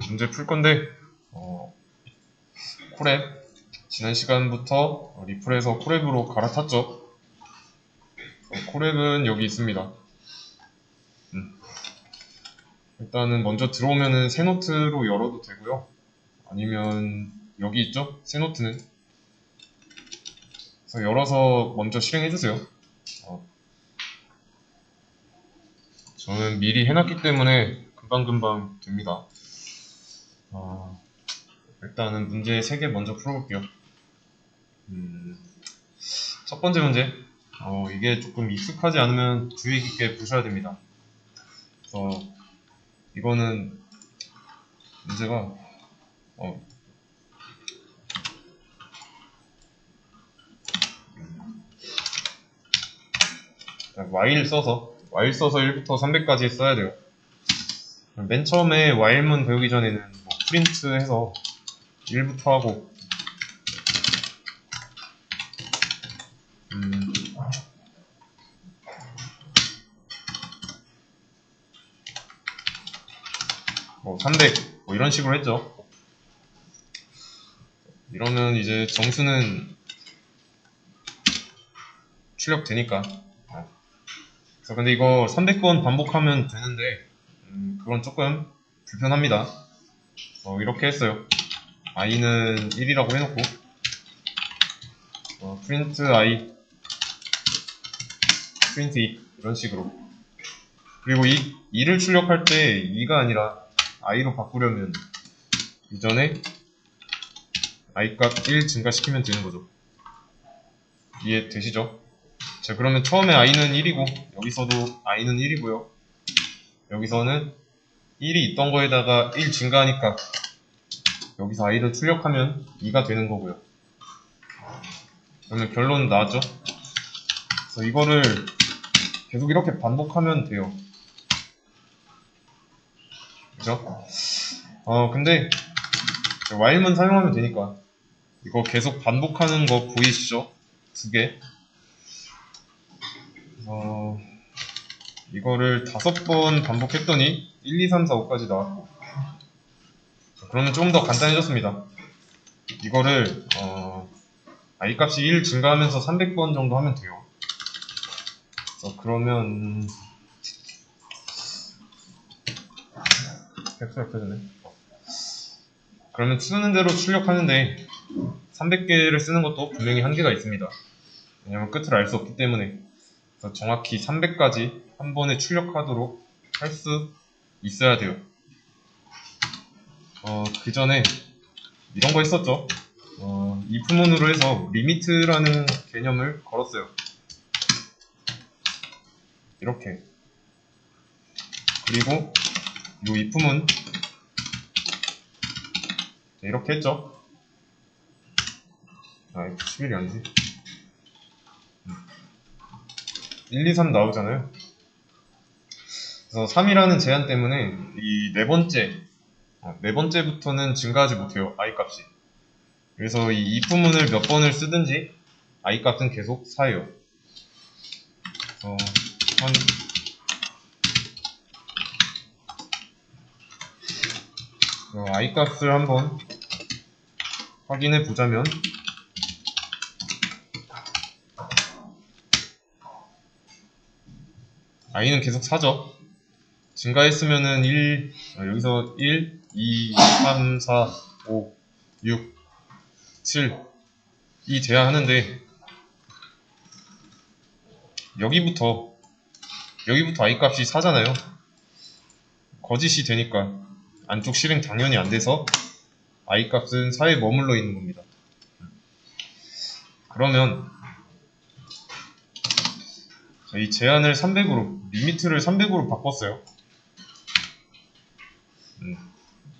문제 풀 건데, 콜앱, 지난 시간부터 리플에서 콜앱으로 갈아탔죠. 콜앱은 여기 있습니다. 일단은 먼저 들어오면은 새 노트로 열어도 되고요. 아니면 여기 있죠? 새 노트는. 그래서 열어서 먼저 실행해주세요. 저는 미리 해놨기 때문에 금방금방 됩니다. 일단은 문제 3개 먼저 풀어볼게요. 첫 번째 문제. 이게 조금 익숙하지 않으면 주의 깊게 보셔야 됩니다. 그래서 이거는 문제가 while 써서 1부터 300까지 써야 돼요. 맨 처음에 while문 배우기 전에는 프린트 해서 1부터 하고 300 이런 식으로 했죠. 이러면 이제 정수는 출력되니까. 그래서 근데 이거 300번 반복하면 되는데 그건 조금 불편합니다. 이렇게 했어요. i는 1이라고 해놓고 print i print 2 이런 식으로. 그리고 2를 출력할 때 2가 아니라 i로 바꾸려면 이전에 i 값 1 증가시키면 되는 거죠. 이해되시죠? 자, 그러면 처음에 i는 1이고 여기서도 i는 1이고요. 여기서는 1이 있던 거에다가 1 증가하니까 여기서 i를 출력하면 2가 되는 거고요. 그러면 결론 나왔죠? 그래서 이거를 계속 이렇게 반복하면 돼요. 그죠? 근데 while문 사용하면 되니까 이거 계속 반복하는 거 보이시죠? 2개. 이거를 5번 반복했더니 1, 2, 3, 4, 5까지 나왔고. 그러면 조금 더 간단해졌습니다. 이거를 i 값이 1 증가하면서 300번 정도 하면 돼요. 그러면 캡처 켜졌네. 그러면 쓰는 대로 출력하는데 300개를 쓰는 것도 분명히 한계가 있습니다. 왜냐면 끝을 알 수 없기 때문에. 그래서 정확히 300까지 한 번에 출력하도록 할 수 있어야 돼요. 그 전에 이런 거 했었죠. if문으로 해서 리미트라는 개념을 걸었어요. 이렇게. 그리고 이 if문 이렇게 했죠. 11이 아니지. 1, 2, 3 나오잖아요. 그래서 3이라는 제한 때문에 이 네 번째부터는 증가하지 못해요. i 값이. 그래서 이 if문을 몇 번을 쓰든지 i 값은 계속 4예요. 그래서 i 값을 한번 확인해 보자면 i는 계속 4죠. 증가했으면은 1, 여기서 1, 2, 3, 4, 5, 6, 7 이 돼야 하는데 여기부터 i 값이 4잖아요. 거짓이 되니까 안쪽 실행 당연히 안 돼서 i 값은 4에 머물러 있는 겁니다. 그러면 이 제한을 300으로, 리미트를 300으로 바꿨어요.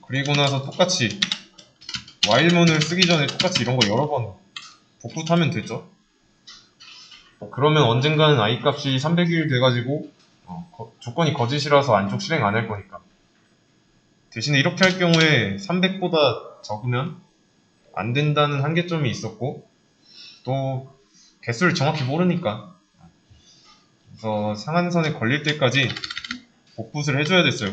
그리고 나서 똑같이 while문을 쓰기 전에 똑같이 이런 거 여러 번 복붙하면 됐죠. 그러면 언젠가는 i 값이 300일 돼가지고 조건이 거짓이라서 안쪽 실행 안 할 거니까. 대신에 이렇게 할 경우에 300보다 적으면 안 된다는 한계점이 있었고 또 개수를 정확히 모르니까 그래서 상한선에 걸릴 때까지 복붙을 해줘야 됐어요.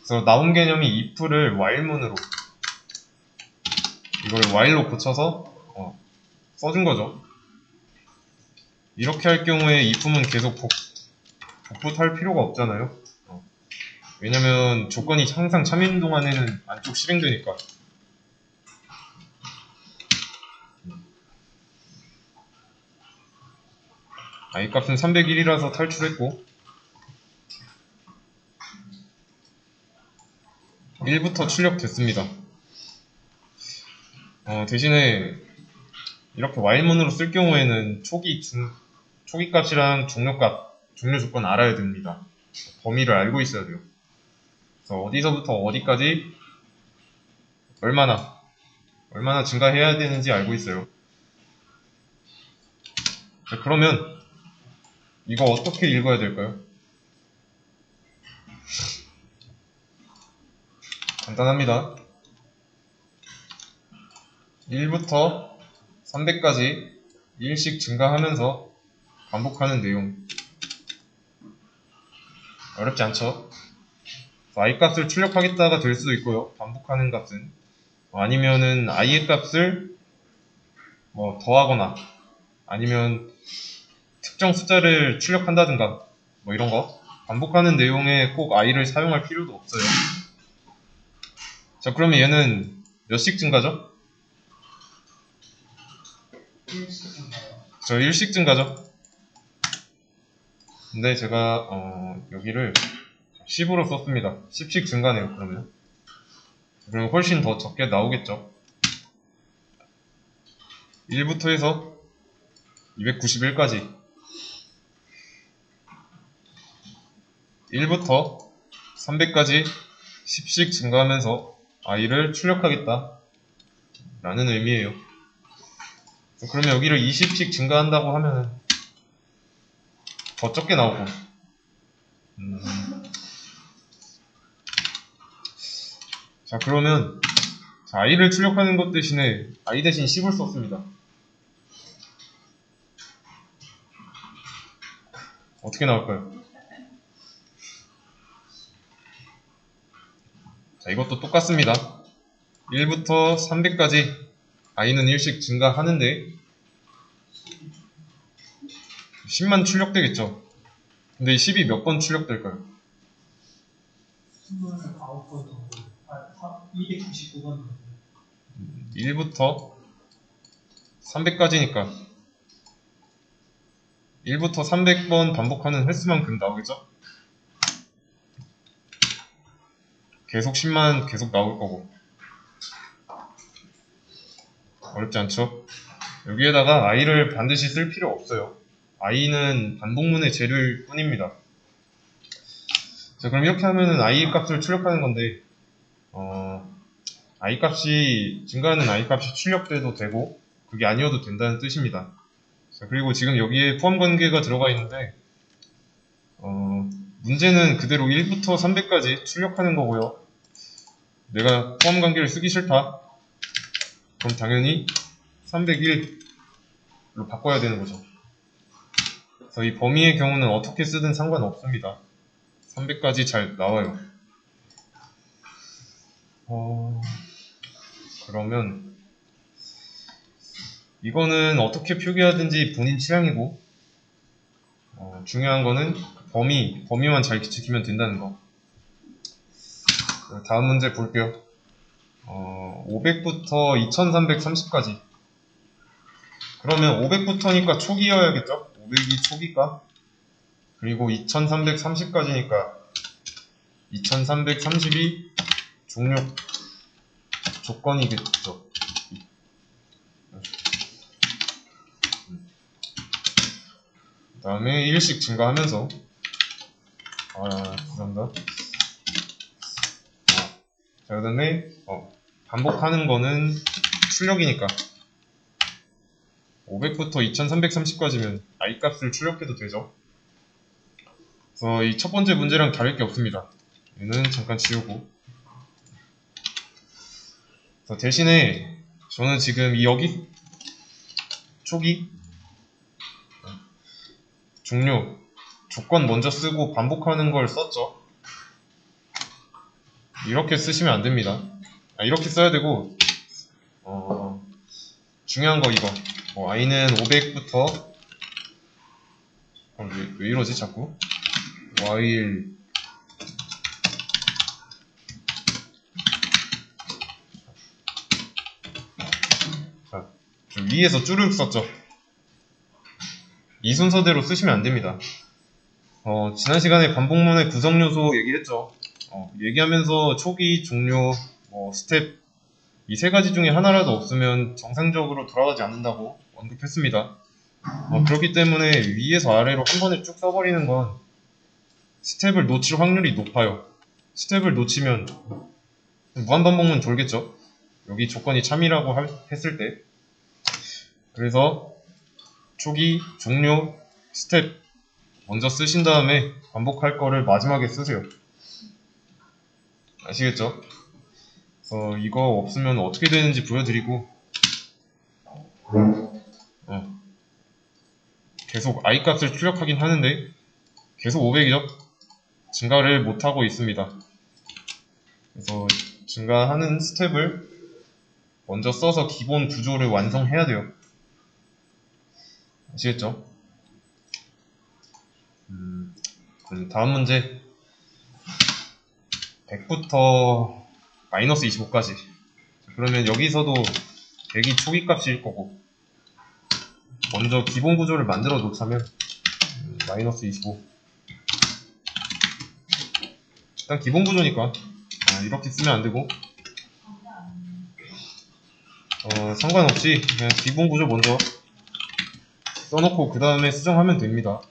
그래서 나온 개념이 if를 while문으로, 이걸 while로 고쳐서 써준 거죠. 이렇게 할 경우에 if문 계속 복붙할 필요가 없잖아요. 왜냐면 조건이 항상 참인 동안에는 안쪽 실행되니까. i 값은 301이라서 탈출했고, 1부터 출력됐습니다. 대신에 이렇게 while문으로 쓸 경우에는 초기 값이랑 종료 조건 알아야 됩니다. 범위를 알고 있어야 돼요. 그래서 어디서부터 어디까지 얼마나 증가해야 되는지 알고 있어요. 자, 그러면 이거 어떻게 읽어야 될까요? 간단합니다. 1부터 300까지 1씩 증가하면서 반복하는 내용. 어렵지 않죠? i 값을 출력하겠다가 될 수도 있고요. 반복하는 값은. 아니면은 i의 값을 더하거나 아니면 특정 숫자를 출력한다든가 이런 거. 반복하는 내용에 꼭 i를 사용할 필요도 없어요. 자, 그러면 얘는 몇씩 증가죠? 1씩 증가요. 저 1씩 증가죠? 근데 제가 여기를 10으로 썼습니다. 10씩 증가네요. 그러면 훨씬 더 적게 나오겠죠. 1부터 해서 291까지 1부터 300까지 10씩 증가하면서 i를 출력하겠다 라는 의미예요. 그러면 여기를 20씩 증가한다고 하면 더 적게 나오고 자, 그러면 i를 출력하는 것 대신에 i 대신 10을 썼습니다. 어떻게 나올까요? 자, 이것도 똑같습니다. 1부터 300까지 i는 1씩 증가하는데 10만 출력되겠죠. 근데 이 10이 몇 번 출력될까요? 29번 정도. 299번 정도. 1부터 300까지니까 1부터 300번 반복하는 횟수만큼 나오겠죠? 계속 10만 계속 나올 거고. 어렵지 않죠? 여기에다가 i를 반드시 쓸 필요 없어요. i는 반복문의 재료일 뿐입니다. 자, 그럼 이렇게 하면은 i 값을 출력하는 건데 i 값이 증가하는 i 값이 출력돼도 되고 그게 아니어도 된다는 뜻입니다. 자, 그리고 지금 여기에 포함 관계가 들어가 있는데 문제는 그대로 1부터 300까지 출력하는 거고요. 내가 포함 관계를 쓰기 싫다. 그럼 당연히 301로 바꿔야 되는 거죠. 그래서 이 범위의 경우는 어떻게 쓰든 상관없습니다. 300까지 잘 나와요. 그러면 이거는 어떻게 표기하든지 본인 취향이고 중요한 거는 범위만 잘 지키면 된다는 거. 다음 문제 볼게요. 500부터 2330까지. 그러면 500부터니까 초기여야겠죠? 500이 초기가. 그리고 2330까지니까 2330이 종료 조건이겠죠. 그 다음에 1씩 증가하면서 죄송합니다. 자, 그 다음에 반복하는 거는 출력이니까 500부터 2330까지면 i 값을 출력해도 되죠. 그래서 이 첫 번째 문제랑 다를 게 없습니다. 얘는 잠깐 지우고. 그래서 대신에 저는 지금 여기 초기 종료 조건 먼저 쓰고 반복하는 걸 썼죠. 이렇게 쓰시면 안 됩니다. 이렇게 써야 되고, 중요한 거 이거. i는 500부터, 왜 이러지, 자꾸? while, 자, 좀 위에서 쭈르륵 썼죠? 이 순서대로 쓰시면 안 됩니다. 지난 시간에 반복문의 구성 요소 얘기했죠. 얘기하면서 초기, 종료, 스텝, 이 세 가지 중에 하나라도 없으면 정상적으로 돌아가지 않는다고 언급했습니다. 그렇기 때문에 위에서 아래로 한 번에 쭉 써버리는 건 스텝을 놓칠 확률이 높아요. 스텝을 놓치면 무한반복문 돌겠죠. 여기 조건이 참이라고 했을 때. 그래서 초기, 종료, 스텝 먼저 쓰신 다음에 반복할 거를 마지막에 쓰세요. 아시겠죠? 그래서 이거 없으면 어떻게 되는지 보여드리고 계속 i 값을 출력하긴 하는데 계속 500이죠? 증가를 못하고 있습니다. 그래서 증가하는 스텝을 먼저 써서 기본 구조를 완성해야 돼요. 아시겠죠? 그럼 다음 문제 100부터 마이너스 25까지. 그러면 여기서도 100이 초기 값일 거고 먼저 기본 구조를 만들어 놓자면 마이너스 25 일단 기본 구조니까 이렇게 쓰면 안 되고 상관없이 그냥 기본 구조 먼저 써놓고 그 다음에 수정하면 됩니다.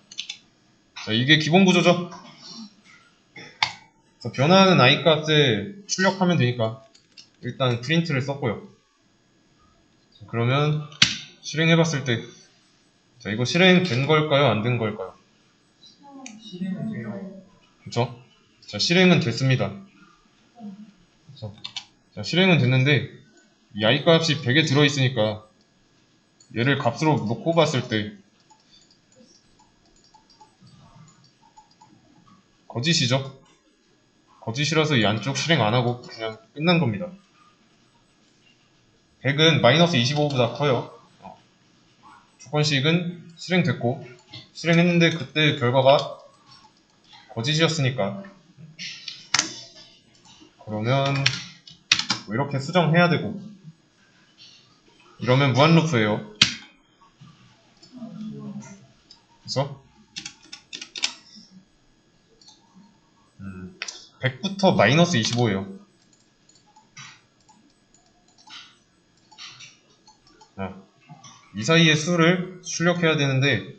자, 이게 기본 구조죠. 그래서 변화하는 i 값에 출력하면 되니까 일단 프린트를 썼고요. 자, 그러면 실행해봤을 때 자, 이거 실행된 걸까요? 안 된 걸까요? 실행은 돼요. 그쵸? 자, 실행은 됐습니다. 그쵸? 자, 실행은 됐는데 이 i 값이 100에 들어있으니까 얘를 값으로 놓고 봤을 때 거짓이죠? 거짓이라서 이 안쪽 실행 안하고 그냥 끝난 겁니다. 100은 마이너스 25보다 커요. 조건식은 실행됐고 실행했는데 그때 결과가 거짓이었으니까 그러면 이렇게 수정해야 되고 이러면 무한루프예요. 그래서 100부터 마이너스 25예요. 이 사이의 수를 출력해야 되는데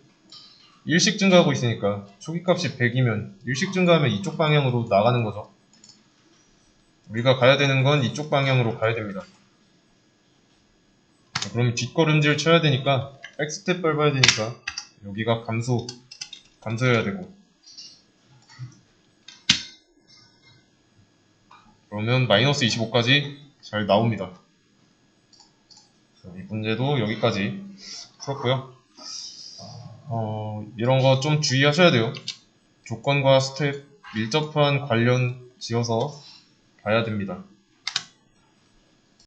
일씩 증가하고 있으니까 초기값이 100이면 일씩 증가하면 이쪽 방향으로 나가는 거죠. 우리가 가야 되는 건 이쪽 방향으로 가야 됩니다. 그럼 뒷걸음질 쳐야 되니까 백스텝 밟아야 되니까 여기가 감소해야 되고 그러면 마이너스 25까지 잘 나옵니다. 이 문제도 여기까지 풀었고요. 이런 거 좀 주의하셔야 돼요. 조건과 스텝 밀접한 관련 지어서 봐야 됩니다.